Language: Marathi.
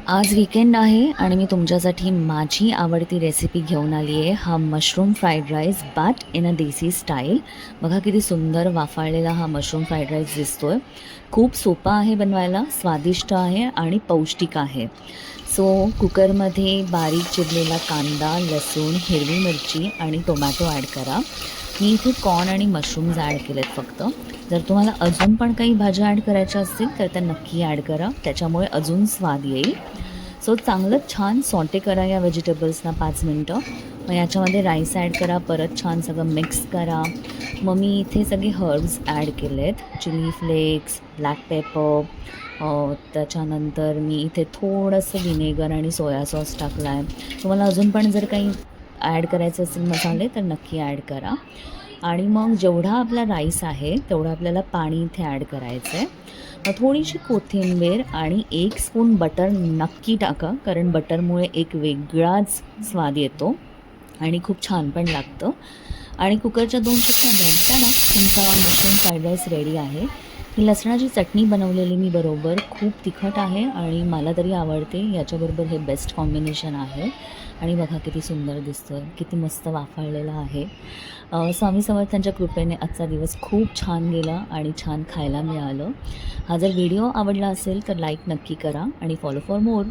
आज वीकेंड आहे आणि मी तुमच्यासाठी माझी आवडती रेसिपी घेऊन आली आहे. हा mushroom fried rice but in a desi style. बघा किती सुंदर वाफाळलेला हा मशरूम फ्राईड राईस दिसतोय. खूप सोपा आहे बनवायला, स्वादिष्ट आहे आणि पौष्टिक आहे. सो कुकरमध्ये बारीक चिरलेला कांदा, लसूण, हिरवी मिरची आणि टोमॅटो ॲड करा. मी इथे कॉर्न आणि मशरूम्स ॲड केलेत फक्त. जर तुम्हाला अजून पण काही भाज्या ॲड करायच्या असतील तर त्या नक्की ॲड करा, त्याच्यामुळे अजून स्वाद येईल. सो चांगलं छान सॉटे करा या व्हेजिटेबल्सना 5 मिनटं. मग याच्यामध्ये राईस ॲड करा, परत छान सगळं मिक्स करा. मग मी इथे सगळे हर्ब्स ॲड केलेत, चिली फ्लेक्स, ब्लॅक पेपर, त्याच्यानंतर मी इथे थोडंसं विनेगर आणि सोया सॉस टाकला आहे. तुम्हाला अजून पण जर काही ॲड करायचे असेल मसाले तर नक्की ॲड करा. आणि मग जेवढा आपला राईस आहे तेवढं आपल्याला पाणी इथे ॲड करायचं आहे. थोडीशी कोथिंबीर आणि 1 स्पून बटर नक्की टाका, कारण बटरमुळे एक वेगळाच स्वाद येतो आणि खूप छान पण लागतं. आणि कुकरच्या 2 शिट्ट्या द्यायच्या ना, तुमचा मशरूम फ्राईड राईस रेडी आहे. ही लसणाची चटणी बनवलेली मी बरोबर, खूप तिखट आहे आणि मला तरी आवडते. याच्याबरोबर हे बेस्ट कॉम्बिनेशन आहे. आणि बघा किती सुंदर दिसतं, किती मस्त वाफाळलेलं आहे. स्वामी समर्थांच्या कृपेने आजचा दिवस खूप छान गेला आणि छान खायला मिळालं. हा जर व्हिडिओ आवडला असेल तर लाईक नक्की करा आणि फॉलो फॉर मोर.